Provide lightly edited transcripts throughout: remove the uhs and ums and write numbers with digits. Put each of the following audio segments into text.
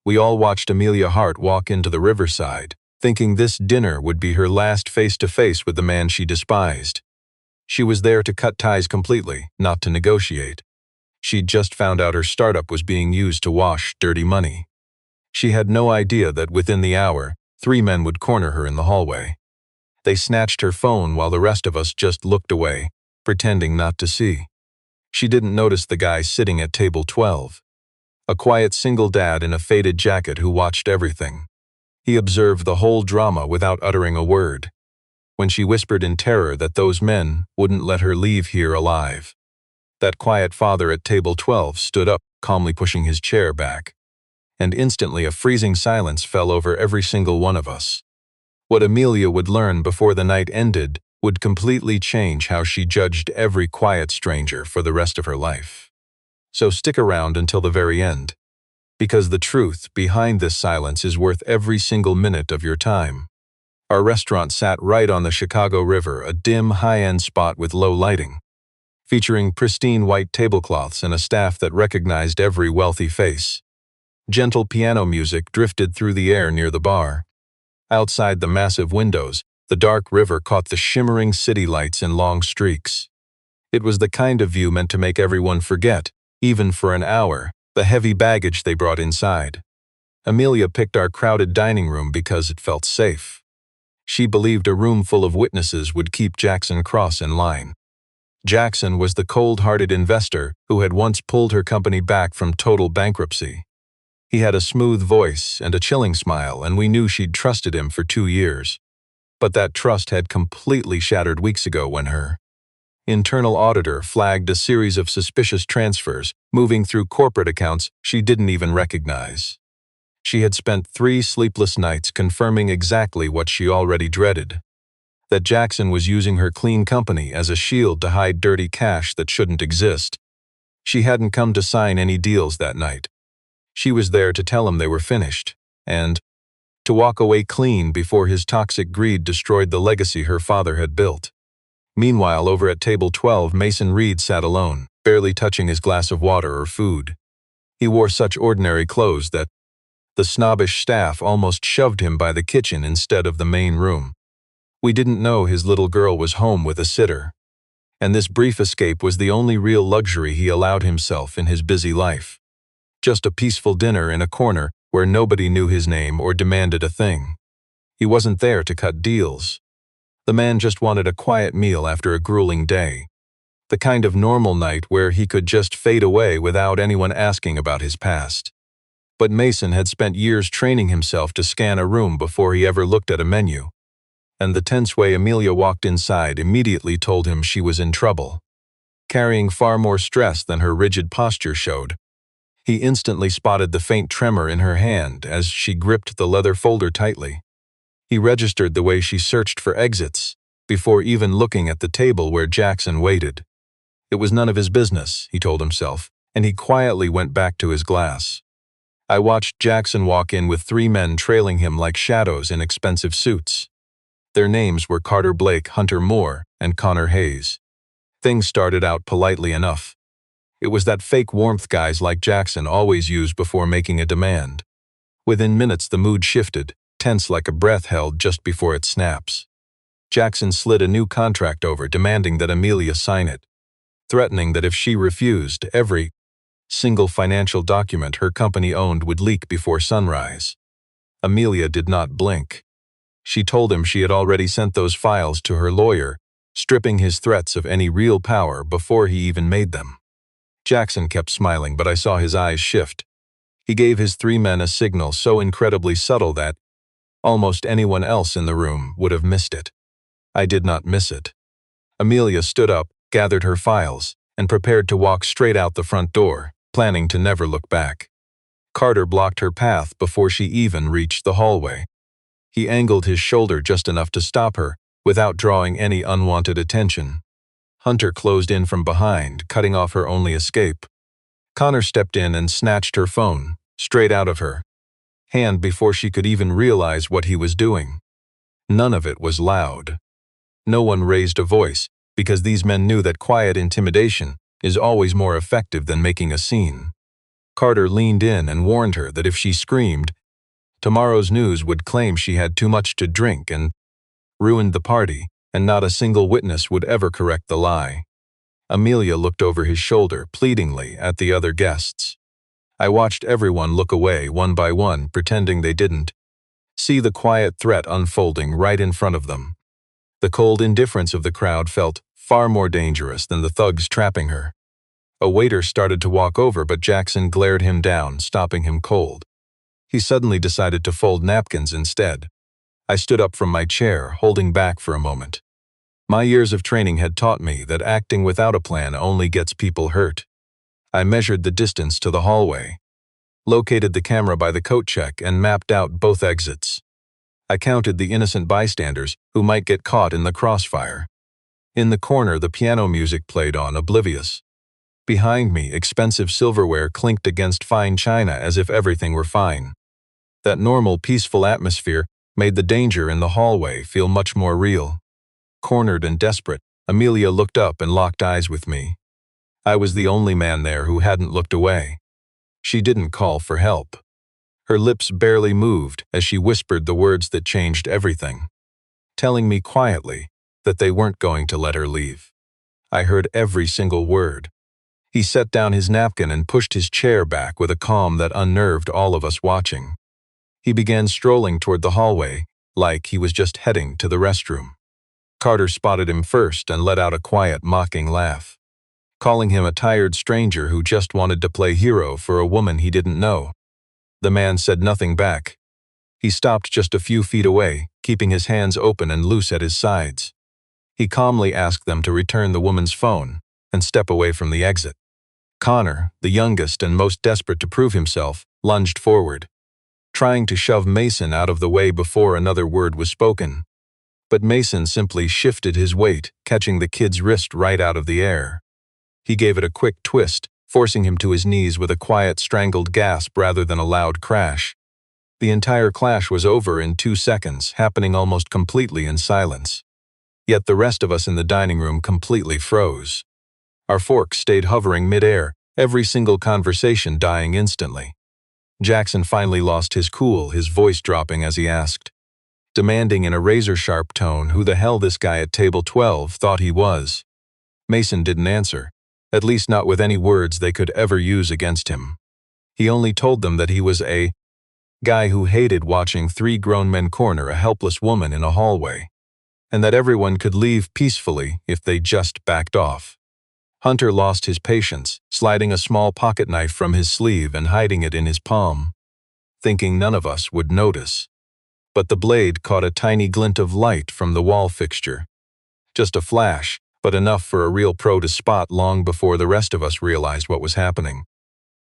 we all watched Amelia Hart walk into the riverside, thinking this dinner would be her last face-to-face with the man she despised. She was there to cut ties completely, not to negotiate. She'd just found out her startup was being used to wash dirty money. She had no idea that within the hour, 3 men would corner her in the hallway. They snatched her phone while the rest of us just looked away, pretending not to see. She didn't notice the guy sitting at table 12. A quiet single dad in a faded jacket who watched everything. He observed the whole drama without uttering a word. When she whispered in terror that those men wouldn't let her leave here alive. That quiet father at table 12 stood up, calmly pushing his chair back. And instantly a freezing silence fell over every single one of us. What Amelia would learn before the night ended would completely change how she judged every quiet stranger for the rest of her life. So stick around until the very end, because the truth behind this silence is worth every single minute of your time. Our restaurant sat right on the Chicago River, a dim, high-end spot with low lighting, featuring pristine white tablecloths and a staff that recognized every wealthy face. Gentle piano music drifted through the air near the bar. Outside the massive windows, the dark river caught the shimmering city lights in long streaks. It was the kind of view meant to make everyone forget, even for an hour, the heavy baggage they brought inside. Amelia picked our crowded dining room because it felt safe. She believed a room full of witnesses would keep Jackson Cross in line. Jackson was the cold-hearted investor who had once pulled her company back from total bankruptcy. He had a smooth voice and a chilling smile, and we knew she'd trusted him for 2 years. But that trust had completely shattered weeks ago when her internal auditor flagged a series of suspicious transfers moving through corporate accounts she didn't even recognize. She had spent 3 sleepless nights confirming exactly what she already dreaded: that Jackson was using her clean company as a shield to hide dirty cash that shouldn't exist. She hadn't come to sign any deals that night. She was there to tell him they were finished, and to walk away clean before his toxic greed destroyed the legacy her father had built. Meanwhile, over at table 12, Mason Reed sat alone, barely touching his glass of water or food. He wore such ordinary clothes that the snobbish staff almost shoved him by the kitchen instead of the main room. We didn't know his little girl was home with a sitter, and this brief escape was the only real luxury he allowed himself in his busy life. Just a peaceful dinner in a corner where nobody knew his name or demanded a thing. He wasn't there to cut deals. The man just wanted a quiet meal after a grueling day. The kind of normal night where he could just fade away without anyone asking about his past. But Mason had spent years training himself to scan a room before he ever looked at a menu. And the tense way Amelia walked inside immediately told him she was in trouble. Carrying far more stress than her rigid posture showed. He instantly spotted the faint tremor in her hand as she gripped the leather folder tightly. He registered the way she searched for exits, before even looking at the table where Jackson waited. It was none of his business, he told himself, and he quietly went back to his glass. I watched Jackson walk in with 3 men trailing him like shadows in expensive suits. Their names were Carter Blake, Hunter Moore, and Connor Hayes. Things started out politely enough. It was that fake warmth guys like Jackson always use before making a demand. Within minutes the mood shifted, tense like a breath held just before it snaps. Jackson slid a new contract over, demanding that Amelia sign it, threatening that if she refused, every single financial document her company owned would leak before sunrise. Amelia did not blink. She told him she had already sent those files to her lawyer, stripping his threats of any real power before he even made them. Jackson kept smiling, but I saw his eyes shift. He gave his 3 men a signal so incredibly subtle that almost anyone else in the room would have missed it. I did not miss it. Amelia stood up, gathered her files, and prepared to walk straight out the front door, planning to never look back. Carter blocked her path before she even reached the hallway. He angled his shoulder just enough to stop her, without drawing any unwanted attention. Hunter closed in from behind, cutting off her only escape. Connor stepped in and snatched her phone, straight out of her hand before she could even realize what he was doing. None of it was loud. No one raised a voice, because these men knew that quiet intimidation is always more effective than making a scene. Carter leaned in and warned her that if she screamed, tomorrow's news would claim she had too much to drink and ruined the party, and not a single witness would ever correct the lie. Amelia looked over his shoulder pleadingly at the other guests. I watched everyone look away one by one, pretending they didn't see the quiet threat unfolding right in front of them. The cold indifference of the crowd felt far more dangerous than the thugs trapping her. A waiter started to walk over, but Jackson glared him down, stopping him cold. He suddenly decided to fold napkins instead. I stood up from my chair, holding back for a moment. My years of training had taught me that acting without a plan only gets people hurt. I measured the distance to the hallway, located the camera by the coat check, and mapped out both exits. I counted the innocent bystanders who might get caught in the crossfire. In the corner, the piano music played on, oblivious. Behind me, expensive silverware clinked against fine china as if everything were fine. That normal, peaceful atmosphere made the danger in the hallway feel much more real. Cornered and desperate, Amelia looked up and locked eyes with me. I was the only man there who hadn't looked away. She didn't call for help. Her lips barely moved as she whispered the words that changed everything, telling me quietly that they weren't going to let her leave. I heard every single word. He set down his napkin and pushed his chair back with a calm that unnerved all of us watching. He began strolling toward the hallway, like he was just heading to the restroom. Carter spotted him first and let out a quiet, mocking laugh, calling him a tired stranger who just wanted to play hero for a woman he didn't know. The man said nothing back. He stopped just a few feet away, keeping his hands open and loose at his sides. He calmly asked them to return the woman's phone and step away from the exit. Connor, the youngest and most desperate to prove himself, lunged forward, trying to shove Mason out of the way before another word was spoken. But Mason simply shifted his weight, catching the kid's wrist right out of the air. He gave it a quick twist, forcing him to his knees with a quiet, strangled gasp rather than a loud crash. The entire clash was over in 2 seconds, happening almost completely in silence. Yet the rest of us in the dining room completely froze. Our forks stayed hovering mid-air, every single conversation dying instantly. Jackson finally lost his cool, his voice dropping as he asked, demanding in a razor-sharp tone who the hell this guy at table 12 thought he was. Mason didn't answer, at least not with any words they could ever use against him. He only told them that he was a guy who hated watching 3 grown men corner a helpless woman in a hallway, and that everyone could leave peacefully if they just backed off. Hunter lost his patience, sliding a small pocket knife from his sleeve and hiding it in his palm, thinking none of us would notice. But the blade caught a tiny glint of light from the wall fixture. Just a flash, but enough for a real pro to spot long before the rest of us realized what was happening.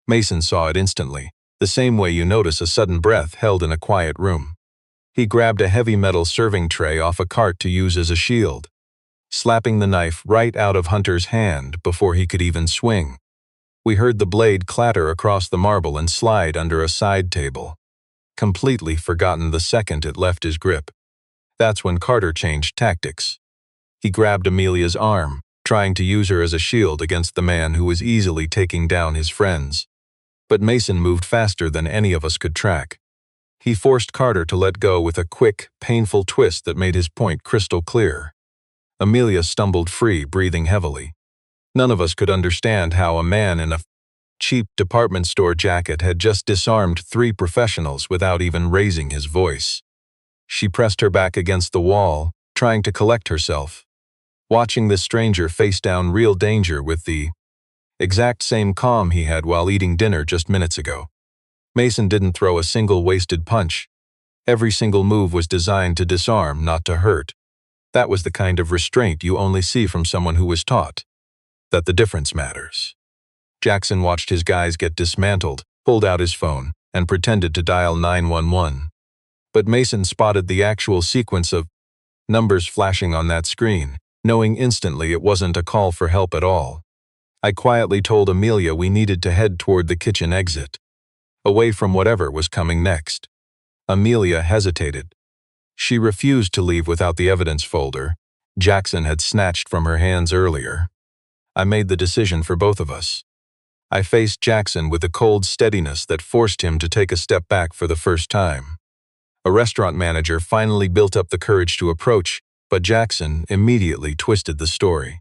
Mason saw it instantly, the same way you notice a sudden breath held in a quiet room. He grabbed a heavy metal serving tray off a cart to use as a shield, slapping the knife right out of Hunter's hand before he could even swing. We heard the blade clatter across the marble and slide under a side table, completely forgotten the second it left his grip. That's when Carter changed tactics. He grabbed Amelia's arm, trying to use her as a shield against the man who was easily taking down his friends. But Mason moved faster than any of us could track. He forced Carter to let go with a quick, painful twist that made his point crystal clear. Amelia stumbled free, breathing heavily. None of us could understand how a man in a cheap department store jacket had just disarmed 3 professionals without even raising his voice. She pressed her back against the wall, trying to collect herself, watching this stranger face down real danger with the exact same calm he had while eating dinner just minutes ago. Mason didn't throw a single wasted punch. Every single move was designed to disarm, not to hurt. That was the kind of restraint you only see from someone who was taught that the difference matters. Jackson watched his guys get dismantled, pulled out his phone, and pretended to dial 911. But Mason spotted the actual sequence of numbers flashing on that screen, knowing instantly it wasn't a call for help at all. I quietly told Amelia we needed to head toward the kitchen exit, away from whatever was coming next. Amelia hesitated. She refused to leave without the evidence folder Jackson had snatched from her hands earlier. I made the decision for both of us. I faced Jackson with a cold steadiness that forced him to take a step back for the first time. A restaurant manager finally built up the courage to approach, but Jackson immediately twisted the story.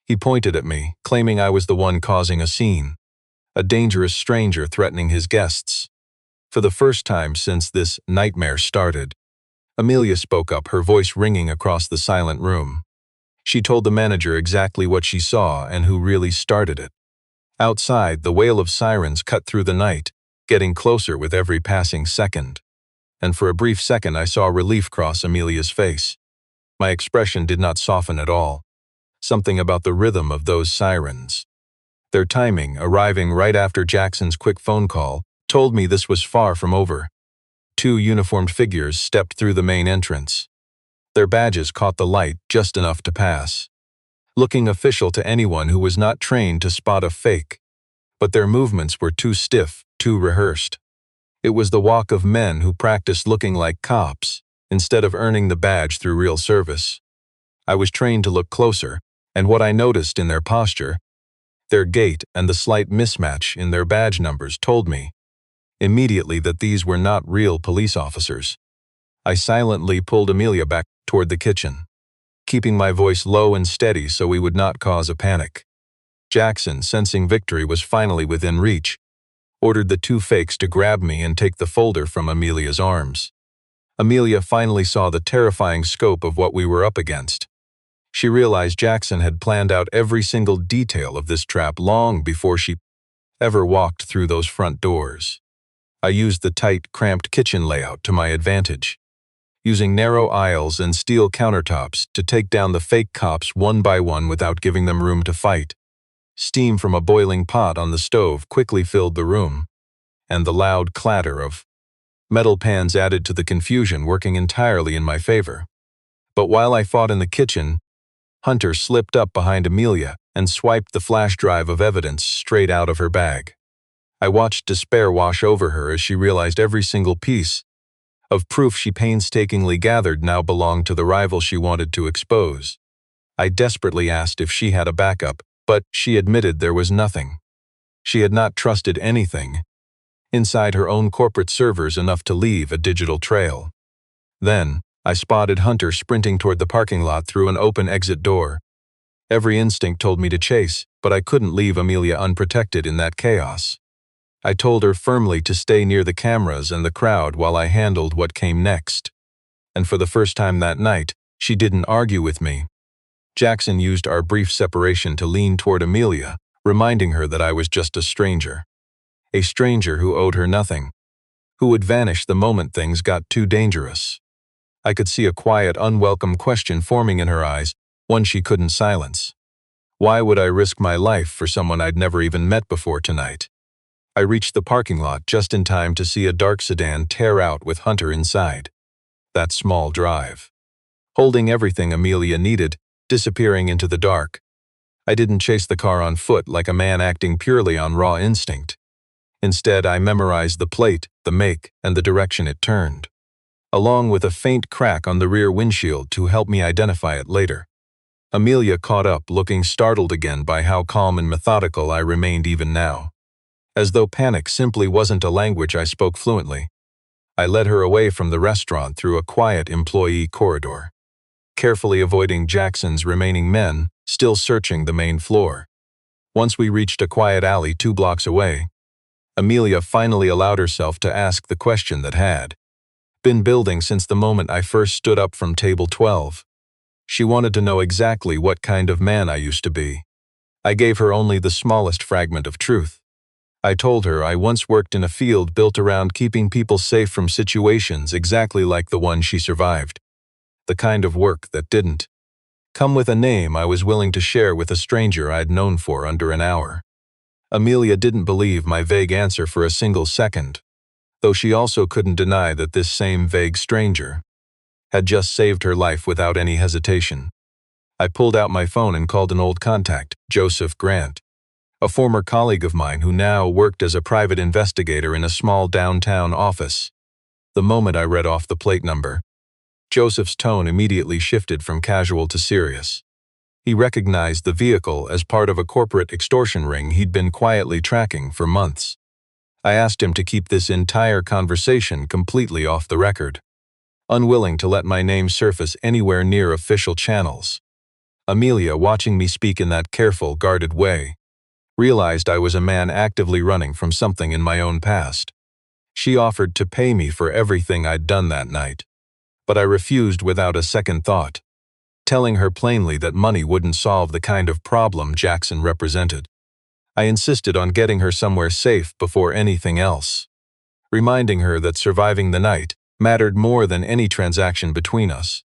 He pointed at me, claiming I was the one causing a scene, a dangerous stranger threatening his guests. For the first time since this nightmare started, Amelia spoke up, her voice ringing across the silent room. She told the manager exactly what she saw and who really started it. Outside, the wail of sirens cut through the night, getting closer with every passing second. And for a brief second I saw relief cross Amelia's face. My expression did not soften at all. Something about the rhythm of those sirens, their timing, arriving right after Jackson's quick phone call, told me this was far from over. Two uniformed figures stepped through the main entrance. Their badges caught the light just enough to pass, looking official to anyone who was not trained to spot a fake. But their movements were too stiff, too rehearsed. It was the walk of men who practiced looking like cops, instead of earning the badge through real service. I was trained to look closer, and what I noticed in their posture, their gait, and the slight mismatch in their badge numbers told me immediately that these were not real police officers. I silently pulled Amelia back toward the kitchen, keeping my voice low and steady so we would not cause a panic. Jackson, sensing victory was finally within reach, ordered the two fakes to grab me and take the folder from Amelia's arms. Amelia finally saw the terrifying scope of what we were up against. She realized Jackson had planned out every single detail of this trap long before she ever walked through those front doors. I used the tight, cramped kitchen layout to my advantage, using narrow aisles and steel countertops to take down the fake cops one by one without giving them room to fight. Steam from a boiling pot on the stove quickly filled the room, and the loud clatter of metal pans added to the confusion, working entirely in my favor. But while I fought in the kitchen, Hunter slipped up behind Amelia and swiped the flash drive of evidence straight out of her bag. I watched despair wash over her as she realized every single piece of proof she painstakingly gathered now belonged to the rival she wanted to expose. I desperately asked if she had a backup, but she admitted there was nothing. She had not trusted anything inside her own corporate servers enough to leave a digital trail. Then, I spotted Hunter sprinting toward the parking lot through an open exit door. Every instinct told me to chase, but I couldn't leave Amelia unprotected in that chaos. I told her firmly to stay near the cameras and the crowd while I handled what came next. And for the first time that night, she didn't argue with me. Jackson used our brief separation to lean toward Amelia, reminding her that I was just a stranger. A stranger who owed her nothing, who would vanish the moment things got too dangerous. I could see a quiet, unwelcome question forming in her eyes, one she couldn't silence. Why would I risk my life for someone I'd never even met before tonight? I reached the parking lot just in time to see a dark sedan tear out with Hunter inside. That small drive, holding everything Amelia needed, disappearing into the dark. I didn't chase the car on foot like a man acting purely on raw instinct. Instead, I memorized the plate, the make, and the direction it turned, along with a faint crack on the rear windshield to help me identify it later. Amelia caught up, looking startled again by how calm and methodical I remained even now. As though panic simply wasn't a language I spoke fluently, I led her away from the restaurant through a quiet employee corridor, carefully avoiding Jackson's remaining men, still searching the main floor. Once we reached a quiet alley 2 blocks away, Amelia finally allowed herself to ask the question that had been building since the moment I first stood up from table 12. She wanted to know exactly what kind of man I used to be. I gave her only the smallest fragment of truth. I told her I once worked in a field built around keeping people safe from situations exactly like the one she survived. The kind of work that didn't come with a name I was willing to share with a stranger I'd known for under an hour. Amelia didn't believe my vague answer for a single second, though she also couldn't deny that this same vague stranger had just saved her life without any hesitation. I pulled out my phone and called an old contact, Joseph Grant, a former colleague of mine who now worked as a private investigator in a small downtown office. The moment I read off the plate number, Joseph's tone immediately shifted from casual to serious. He recognized the vehicle as part of a corporate extortion ring he'd been quietly tracking for months. I asked him to keep this entire conversation completely off the record, unwilling to let my name surface anywhere near official channels. Amelia, watching me speak in that careful, guarded way, realized I was a man actively running from something in my own past. She offered to pay me for everything I'd done that night, but I refused without a second thought, telling her plainly that money wouldn't solve the kind of problem Jackson represented. I insisted on getting her somewhere safe before anything else, reminding her that surviving the night mattered more than any transaction between us.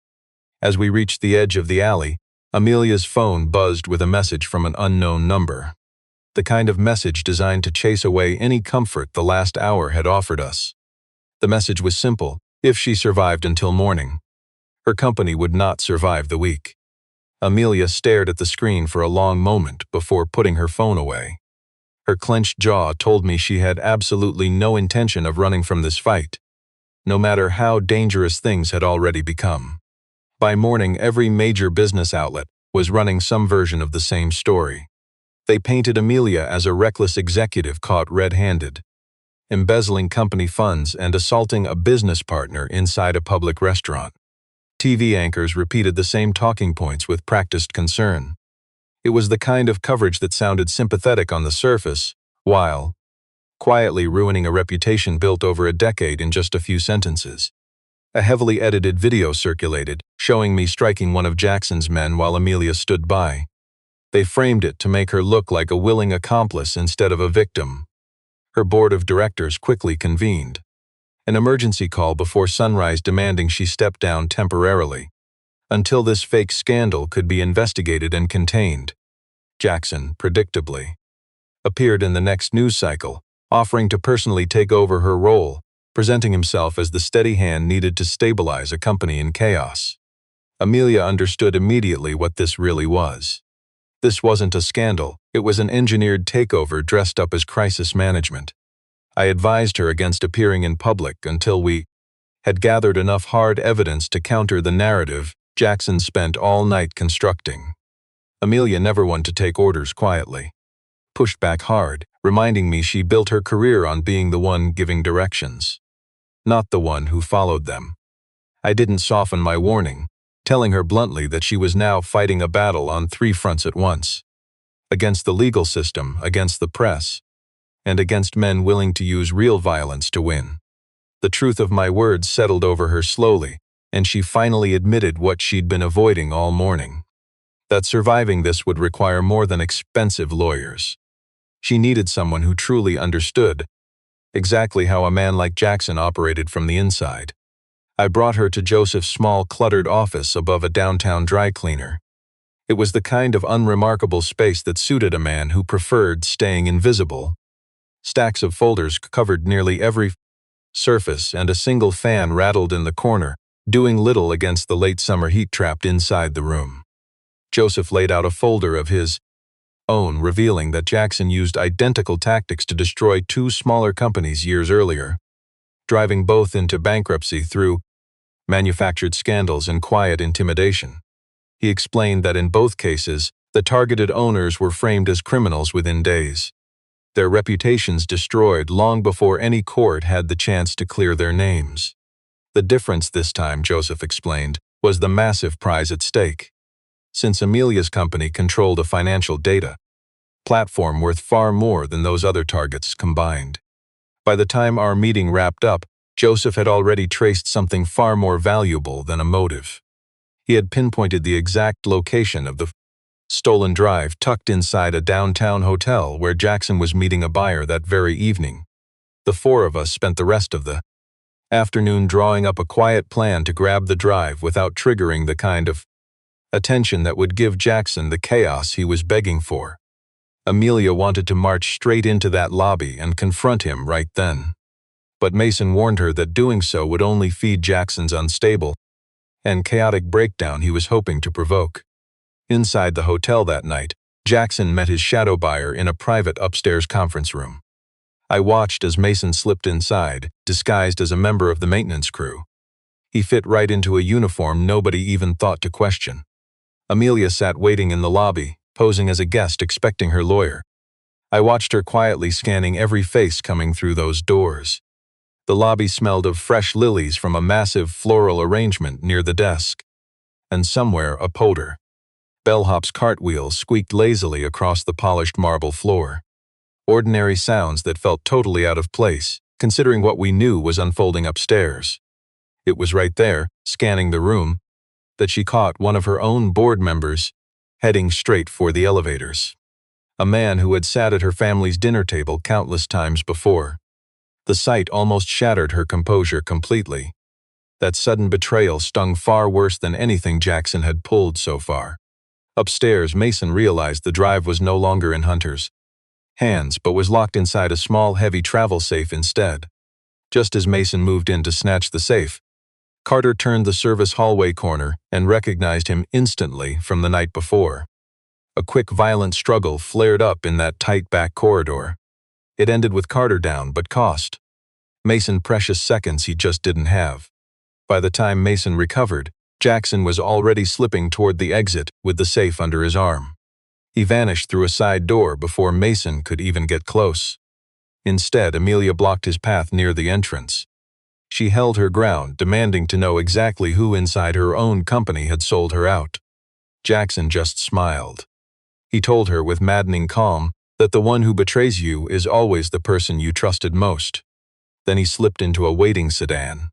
As we reached the edge of the alley, Amelia's phone buzzed with a message from an unknown number, the kind of message designed to chase away any comfort the last hour had offered us. The message was simple: if she survived until morning, her company would not survive the week. Amelia stared at the screen for a long moment before putting her phone away. Her clenched jaw told me she had absolutely no intention of running from this fight, no matter how dangerous things had already become. By morning, every major business outlet was running some version of the same story. They painted Amelia as a reckless executive caught red-handed, embezzling company funds and assaulting a business partner inside a public restaurant. TV anchors repeated the same talking points with practiced concern. It was the kind of coverage that sounded sympathetic on the surface, while quietly ruining a reputation built over a decade in just a few sentences. A heavily edited video circulated, showing me striking one of Jackson's men while Amelia stood by. They framed it to make her look like a willing accomplice instead of a victim. Her board of directors quickly convened. An emergency call before sunrise demanding she step down temporarily, until this fake scandal could be investigated and contained. Jackson, predictably, appeared in the next news cycle, offering to personally take over her role, presenting himself as the steady hand needed to stabilize a company in chaos. Amelia understood immediately what this really was. This wasn't a scandal, it was an engineered takeover dressed up as crisis management. I advised her against appearing in public until we had gathered enough hard evidence to counter the narrative Jackson spent all night constructing. Amelia, never one to take orders quietly, pushed back hard, reminding me she built her career on being the one giving directions, not the one who followed them. I didn't soften my warning, telling her bluntly that she was now fighting a battle on 3 fronts at once: against the legal system, against the press, and against men willing to use real violence to win. The truth of my words settled over her slowly, and she finally admitted what she'd been avoiding all morning: that surviving this would require more than expensive lawyers. She needed someone who truly understood exactly how a man like Jackson operated from the inside. I brought her to Joseph's small, cluttered office above a downtown dry cleaner. It was the kind of unremarkable space that suited a man who preferred staying invisible. Stacks of folders covered nearly every surface, and a single fan rattled in the corner, doing little against the late summer heat trapped inside the room. Joseph laid out a folder of his own, revealing that Jackson used identical tactics to destroy 2 smaller companies years earlier, driving both into bankruptcy through manufactured scandals and quiet intimidation. He explained that in both cases, the targeted owners were framed as criminals within days, their reputations destroyed long before any court had the chance to clear their names. The difference this time, Joseph explained, was the massive prize at stake. Since Amelia's company controlled a financial data platform worth far more than those other targets combined. By the time our meeting wrapped up, Joseph had already traced something far more valuable than a motive. He had pinpointed the exact location of the stolen drive tucked inside a downtown hotel where Jackson was meeting a buyer that very evening. The 4 of us spent the rest of the afternoon drawing up a quiet plan to grab the drive without triggering the kind of attention that would give Jackson the chaos he was begging for. Amelia wanted to march straight into that lobby and confront him right then, but Mason warned her that doing so would only feed Jackson's unstable and chaotic breakdown he was hoping to provoke. Inside the hotel that night, Jackson met his shadow buyer in a private upstairs conference room. I watched as Mason slipped inside, disguised as a member of the maintenance crew. He fit right into a uniform nobody even thought to question. Amelia sat waiting in the lobby, posing as a guest expecting her lawyer. I watched her quietly scanning every face coming through those doors. The lobby smelled of fresh lilies from a massive floral arrangement near the desk. And somewhere a poder. Bellhop's cartwheels squeaked lazily across the polished marble floor. Ordinary sounds that felt totally out of place, considering what we knew was unfolding upstairs. It was right there, scanning the room, that she caught one of her own board members heading straight for the elevators. A man who had sat at her family's dinner table countless times before. The sight almost shattered her composure completely. That sudden betrayal stung far worse than anything Jackson had pulled so far. Upstairs, Mason realized the drive was no longer in Hunter's hands, but was locked inside a small, heavy travel safe instead. Just as Mason moved in to snatch the safe, Carter turned the service hallway corner and recognized him instantly from the night before. A quick, violent struggle flared up in that tight back corridor. It ended with Carter down, but cost Mason precious seconds he just didn't have. By the time Mason recovered, Jackson was already slipping toward the exit with the safe under his arm. He vanished through a side door before Mason could even get close. Instead, Amelia blocked his path near the entrance. She held her ground, demanding to know exactly who inside her own company had sold her out. Jackson just smiled. He told her with maddening calm that the one who betrays you is always the person you trusted most. Then he slipped into a waiting sedan.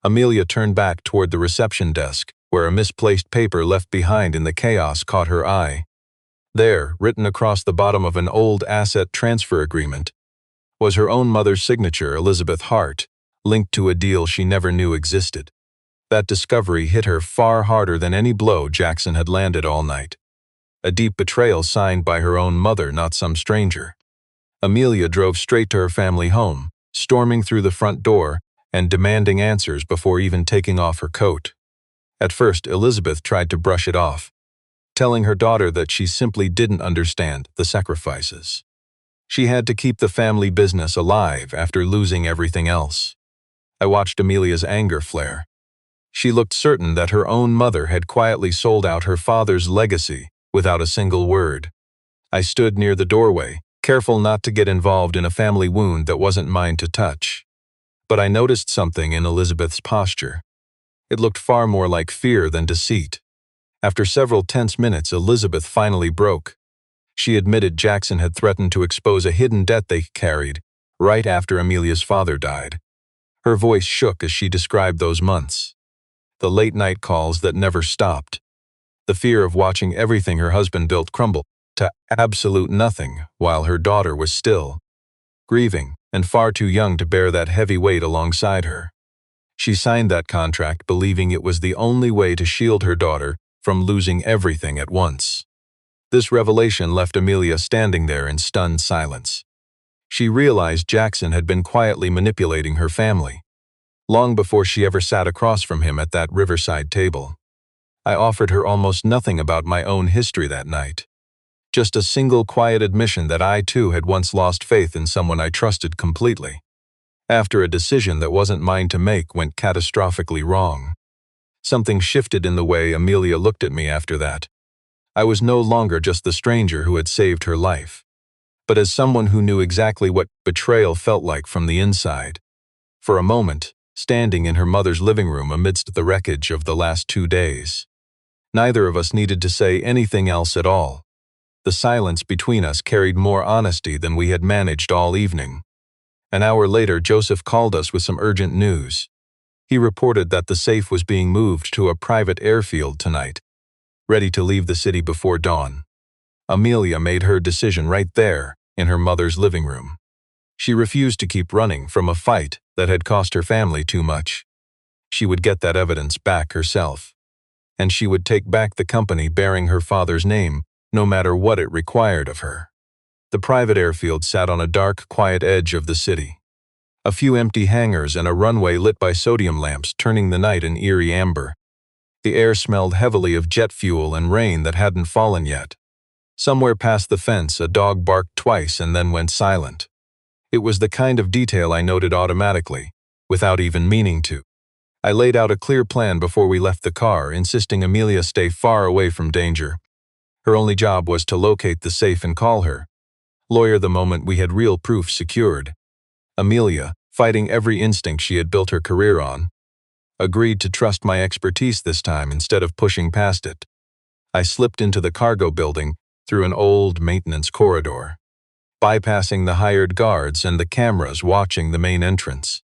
Amelia turned back toward the reception desk, where a misplaced paper left behind in the chaos caught her eye. There, written across the bottom of an old asset transfer agreement, was her own mother's signature, Elizabeth Hart, linked to a deal she never knew existed. That discovery hit her far harder than any blow Jackson had landed all night. A deep betrayal signed by her own mother, not some stranger. Amelia drove straight to her family home, storming through the front door and demanding answers before even taking off her coat. At first, Elizabeth tried to brush it off, telling her daughter that she simply didn't understand the sacrifices. She had to keep the family business alive after losing everything else. I watched Amelia's anger flare. She looked certain that her own mother had quietly sold out her father's legacy without a single word. I stood near the doorway, careful not to get involved in a family wound that wasn't mine to touch. But I noticed something in Elizabeth's posture. It looked far more like fear than deceit. After several tense minutes, Elizabeth finally broke. She admitted Jackson had threatened to expose a hidden debt they carried right after Amelia's father died. Her voice shook as she described those months. The late-night calls that never stopped. The fear of watching everything her husband built crumble to absolute nothing while her daughter was still grieving and far too young to bear that heavy weight alongside her. She signed that contract believing it was the only way to shield her daughter from losing everything at once. This revelation left Amelia standing there in stunned silence. She realized Jackson had been quietly manipulating her family, long before she ever sat across from him at that riverside table. I offered her almost nothing about my own history that night. Just a single quiet admission that I too had once lost faith in someone I trusted completely, after a decision that wasn't mine to make went catastrophically wrong. Something shifted in the way Amelia looked at me after that. I was no longer just the stranger who had saved her life, but as someone who knew exactly what betrayal felt like from the inside. For a moment, standing in her mother's living room amidst the wreckage of the last 2 days, neither of us needed to say anything else at all. The silence between us carried more honesty than we had managed all evening. An hour later, Joseph called us with some urgent news. He reported that the safe was being moved to a private airfield tonight, ready to leave the city before dawn. Amelia made her decision right there in her mother's living room. She refused to keep running from a fight that had cost her family too much. She would get that evidence back herself, and she would take back the company bearing her father's name, no matter what it required of her. The private airfield sat on a dark, quiet edge of the city. A few empty hangars and a runway lit by sodium lamps turning the night an eerie amber. The air smelled heavily of jet fuel and rain that hadn't fallen yet. Somewhere past the fence, a dog barked twice and then went silent. It was the kind of detail I noted automatically, without even meaning to. I laid out a clear plan before we left the car, insisting Amelia stay far away from danger. Her only job was to locate the safe and call her lawyer the moment we had real proof secured. Amelia, fighting every instinct she had built her career on, agreed to trust my expertise this time instead of pushing past it. I slipped into the cargo building through an old maintenance corridor, bypassing the hired guards and the cameras watching the main entrance.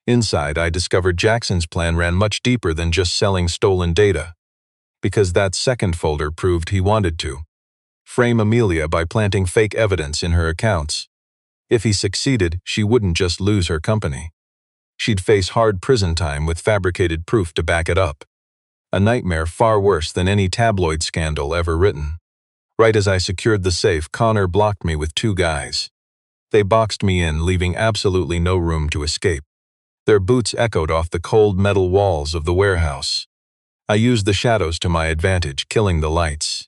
Inside, I discovered Jackson's plan ran much deeper than just selling stolen data, because that second folder proved he wanted to frame Amelia by planting fake evidence in her accounts. If he succeeded, she wouldn't just lose her company. She'd face hard prison time with fabricated proof to back it up. A nightmare far worse than any tabloid scandal ever written. Right as I secured the safe, Connor blocked me with two guys. They boxed me in, leaving absolutely no room to escape. Their boots echoed off the cold metal walls of the warehouse. I used the shadows to my advantage, killing the lights.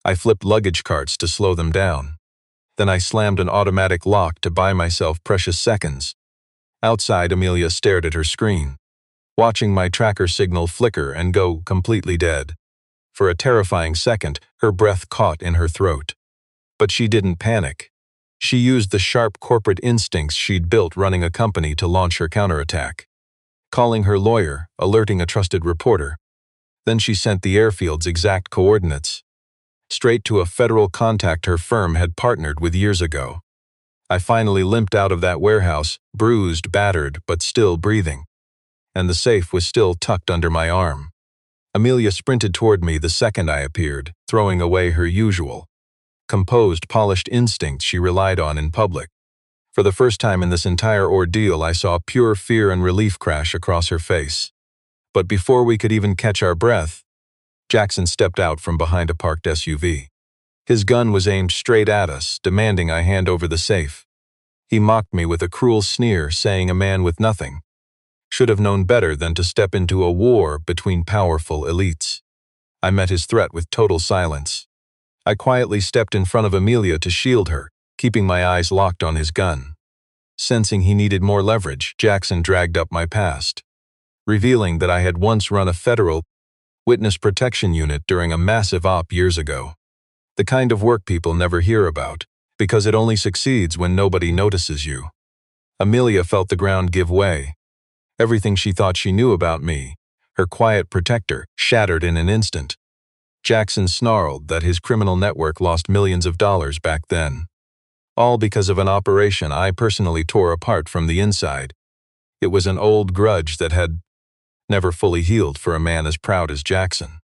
I flipped luggage carts to slow them down. Then I slammed an automatic lock to buy myself precious seconds. Outside, Amelia stared at her screen, watching my tracker signal flicker and go completely dead. For a terrifying second, her breath caught in her throat. But she didn't panic. She used the sharp corporate instincts she'd built running a company to launch her counterattack. Calling her lawyer, alerting a trusted reporter. Then she sent the airfield's exact coordinates, straight to a federal contact her firm had partnered with years ago. I finally limped out of that warehouse, bruised, battered, but still breathing. And the safe was still tucked under my arm. Amelia sprinted toward me the second I appeared, throwing away her usual composed, polished instinct she relied on in public. For the first time in this entire ordeal, I saw pure fear and relief crash across her face. But before we could even catch our breath, Jackson stepped out from behind a parked SUV. His gun was aimed straight at us, demanding I hand over the safe. He mocked me with a cruel sneer, saying a man with nothing should have known better than to step into a war between powerful elites. I met his threat with total silence. I quietly stepped in front of Amelia to shield her, keeping my eyes locked on his gun. Sensing he needed more leverage, Jackson dragged up my past, revealing that I had once run a federal witness protection unit during a massive op years ago. The kind of work people never hear about, because it only succeeds when nobody notices you. Amelia felt the ground give way. Everything she thought she knew about me, her quiet protector, shattered in an instant. Jackson snarled that his criminal network lost millions of dollars back then. All because of an operation I personally tore apart from the inside. It was an old grudge that had never fully healed for a man as proud as Jackson.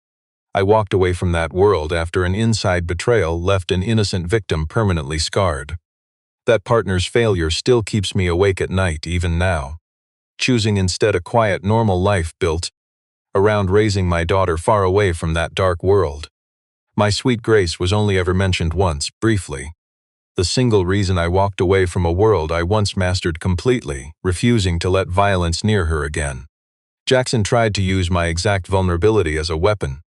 I walked away from that world after an inside betrayal left an innocent victim permanently scarred. That partner's failure still keeps me awake at night even now, choosing instead a quiet, normal life built around raising my daughter far away from that dark world. My sweet Grace was only ever mentioned once, briefly. The single reason I walked away from a world I once mastered completely, refusing to let violence near her again. Jackson tried to use my exact vulnerability as a weapon,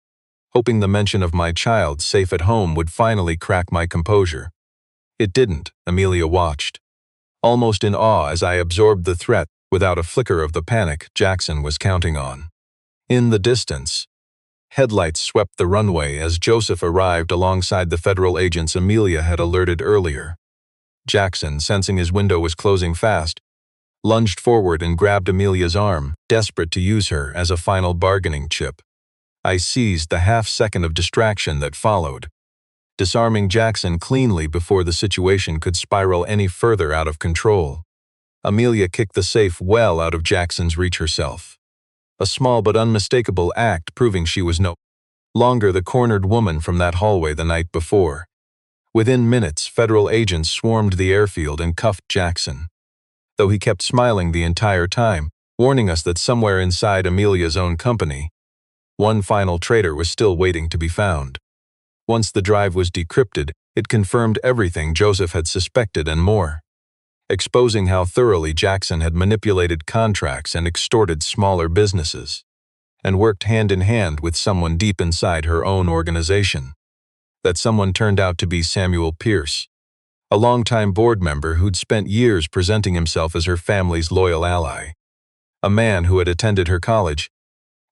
hoping the mention of my child safe at home would finally crack my composure. It didn't. Amelia watched, almost in awe as I absorbed the threat without a flicker of the panic Jackson was counting on. In the distance, headlights swept the runway as Joseph arrived alongside the federal agents Amelia had alerted earlier. Jackson, sensing his window was closing fast, lunged forward and grabbed Amelia's arm, desperate to use her as a final bargaining chip. I seized the half-second of distraction that followed, disarming Jackson cleanly before the situation could spiral any further out of control. Amelia kicked the safe well out of Jackson's reach herself. A small but unmistakable act proving she was no longer the cornered woman from that hallway the night before. Within minutes, federal agents swarmed the airfield and cuffed Jackson, though he kept smiling the entire time, warning us that somewhere inside Amelia's own company, one final traitor was still waiting to be found. Once the drive was decrypted, it confirmed everything Joseph had suspected and more, exposing how thoroughly Jackson had manipulated contracts and extorted smaller businesses, and worked hand in hand with someone deep inside her own organization. That someone turned out to be Samuel Pierce, a longtime board member who'd spent years presenting himself as her family's loyal ally. a man who had attended her college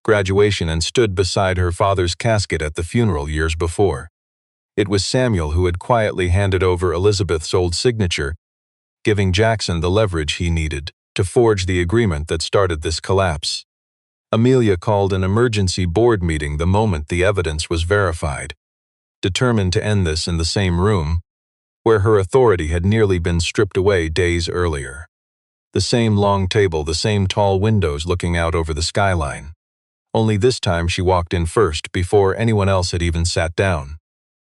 graduation and stood beside her father's casket at the funeral years before. It was Samuel who had quietly handed over Elizabeth's old signature, giving Jackson the leverage he needed to forge the agreement that started this collapse. Amelia called an emergency board meeting the moment the evidence was verified, determined to end this in the same room where her authority had nearly been stripped away days earlier. The same long table, the same tall windows looking out over the skyline. Only this time she walked in first before anyone else had even sat down.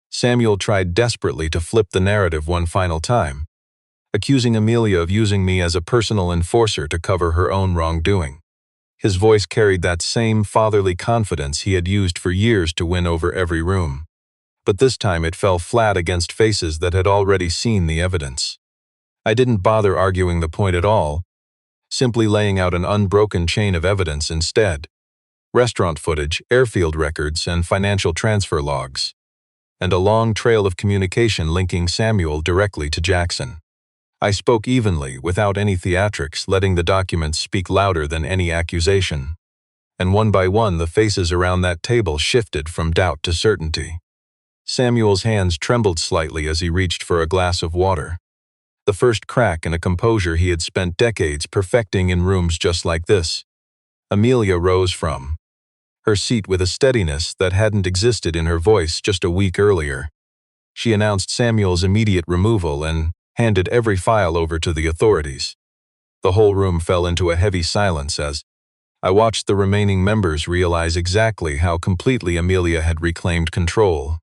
Samuel tried desperately to flip the narrative one final time, accusing Amelia of using me as a personal enforcer to cover her own wrongdoing. His voice carried that same fatherly confidence he had used for years to win over every room. But this time it fell flat against faces that had already seen the evidence. I didn't bother arguing the point at all, simply laying out an unbroken chain of evidence instead. Restaurant footage, airfield records, and financial transfer logs, and a long trail of communication linking Samuel directly to Jackson. I spoke evenly, without any theatrics, letting the documents speak louder than any accusation. And one by one the faces around that table shifted from doubt to certainty. Samuel's hands trembled slightly as he reached for a glass of water. The first crack in a composure he had spent decades perfecting in rooms just like this. Amelia rose from her seat with a steadiness that hadn't existed in her voice just a week earlier. She announced Samuel's immediate removal and handed every file over to the authorities. The whole room fell into a heavy silence as I watched the remaining members realize exactly how completely Amelia had reclaimed control.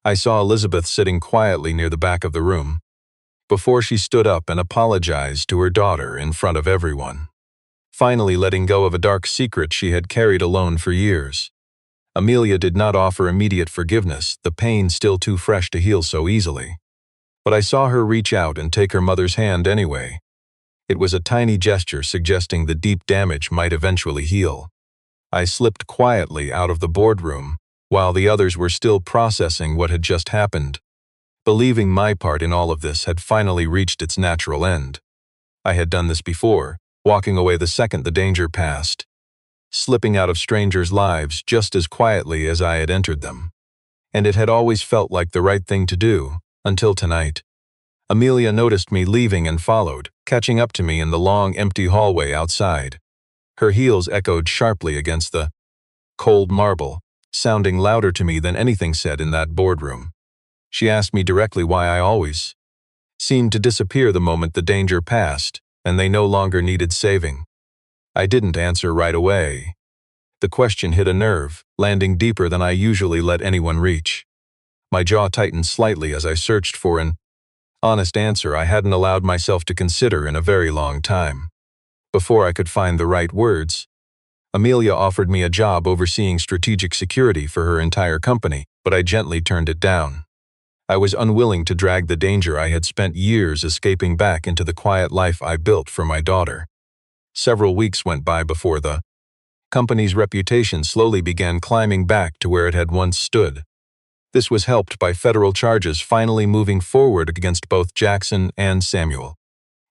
I saw Elizabeth sitting quietly near the back of the room, before she stood up and apologized to her daughter in front of everyone, finally letting go of a dark secret she had carried alone for years. Amelia did not offer immediate forgiveness, the pain still too fresh to heal so easily. But I saw her reach out and take her mother's hand anyway. It was a tiny gesture suggesting the deep damage might eventually heal. I slipped quietly out of the boardroom while the others were still processing what had just happened, believing my part in all of this had finally reached its natural end. I had done this before, walking away the second the danger passed, slipping out of strangers' lives just as quietly as I had entered them. And it had always felt like the right thing to do, until tonight. Amelia noticed me leaving and followed, catching up to me in the long, empty hallway outside. Her heels echoed sharply against the cold marble, sounding louder to me than anything said in that boardroom. She asked me directly why I always seemed to disappear the moment the danger passed, and they no longer needed saving. I didn't answer right away. The question hit a nerve, landing deeper than I usually let anyone reach. My jaw tightened slightly as I searched for an honest answer I hadn't allowed myself to consider in a very long time. Before I could find the right words, Amelia offered me a job overseeing strategic security for her entire company, but I gently turned it down. I was unwilling to drag the danger I had spent years escaping back into the quiet life I built for my daughter. Several weeks went by before the company's reputation slowly began climbing back to where it had once stood. This was helped by federal charges finally moving forward against both Jackson and Samuel.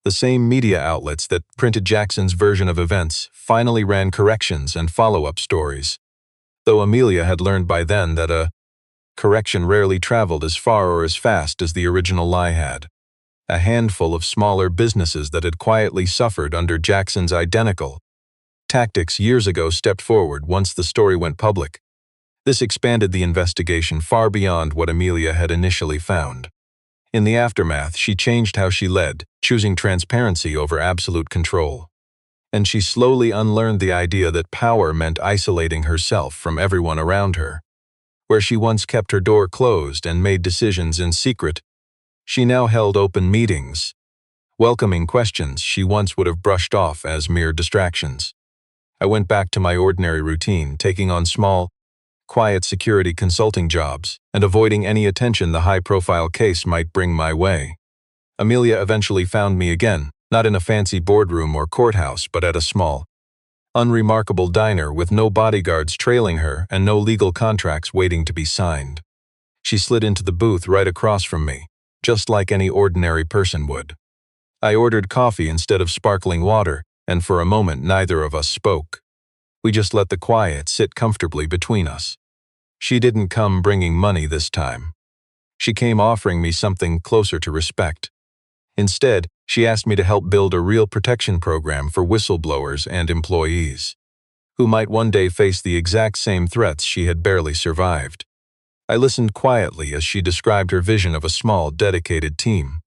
The same media outlets that printed Jackson's version of events finally ran corrections and follow-up stories, though Amelia had learned by then that a correction rarely traveled as far or as fast as the original lie had. A handful of smaller businesses that had quietly suffered under Jackson's identical tactics years ago stepped forward once the story went public. This expanded the investigation far beyond what Amelia had initially found. In the aftermath, she changed how she led, choosing transparency over absolute control. And she slowly unlearned the idea that power meant isolating herself from everyone around her. Where she once kept her door closed and made decisions in secret, she now held open meetings, welcoming questions she once would have brushed off as mere distractions. I went back to my ordinary routine, taking on small, quiet security consulting jobs and avoiding any attention the high-profile case might bring my way. Amelia eventually found me again, not in a fancy boardroom or courthouse, but at a small, unremarkable diner with no bodyguards trailing her and no legal contracts waiting to be signed. She slid into the booth right across from me, just like any ordinary person would. I ordered coffee instead of sparkling water, and for a moment neither of us spoke. We just let the quiet sit comfortably between us. She didn't come bringing money this time. She came offering me something closer to respect. Instead, she asked me to help build a real protection program for whistleblowers and employees, who might one day face the exact same threats she had barely survived. I listened quietly as she described her vision of a small, dedicated team,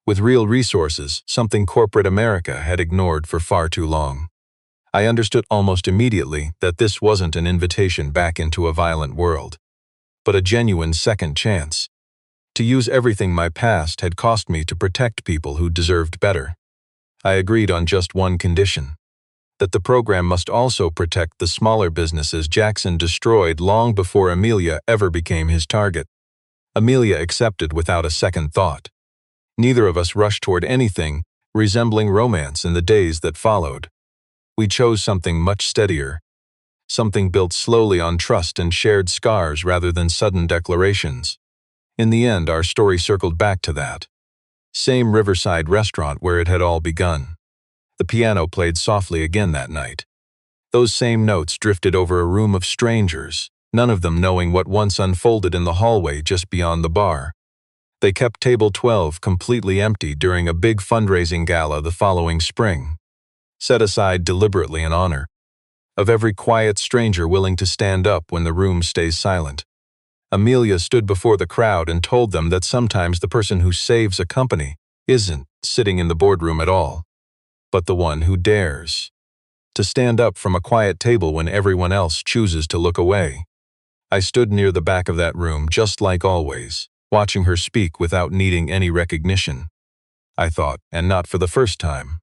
with real resources, something corporate America had ignored for far too long. I understood almost immediately that this wasn't an invitation back into a violent world, but a genuine second chance. To use everything my past had cost me to protect people who deserved better. I agreed on just one condition: that the program must also protect the smaller businesses Jackson destroyed long before Amelia ever became his target. Amelia accepted without a second thought. Neither of us rushed toward anything resembling romance in the days that followed. We chose something much steadier, something built slowly on trust and shared scars rather than sudden declarations. In the end, our story circled back to that same riverside restaurant where it had all begun. The piano played softly again that night. Those same notes drifted over a room of strangers, none of them knowing what once unfolded in the hallway just beyond the bar. They kept table 12 completely empty during a big fundraising gala the following spring, set aside deliberately in honor of every quiet stranger willing to stand up when the room stays silent. Amelia stood before the crowd and told them that sometimes the person who saves a company isn't sitting in the boardroom at all, but the one who dares to stand up from a quiet table when everyone else chooses to look away. I stood near the back of that room, just like always, watching her speak without needing any recognition. I thought, and not for the first time,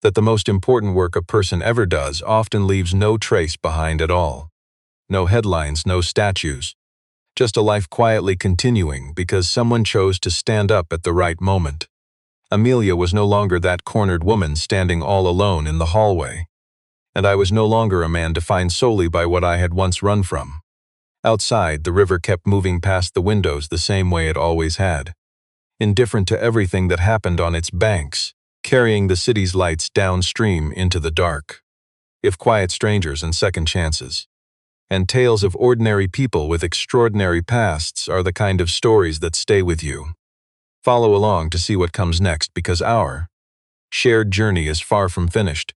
that the most important work a person ever does often leaves no trace behind at all. No headlines, no statues. Just a life quietly continuing because someone chose to stand up at the right moment. Amelia was no longer that cornered woman standing all alone in the hallway, and I was no longer a man defined solely by what I had once run from. Outside, the river kept moving past the windows the same way it always had, indifferent to everything that happened on its banks, carrying the city's lights downstream into the dark. If quiet strangers and second chances, and tales of ordinary people with extraordinary pasts are the kind of stories that stay with you, follow along to see what comes next, because our shared journey is far from finished.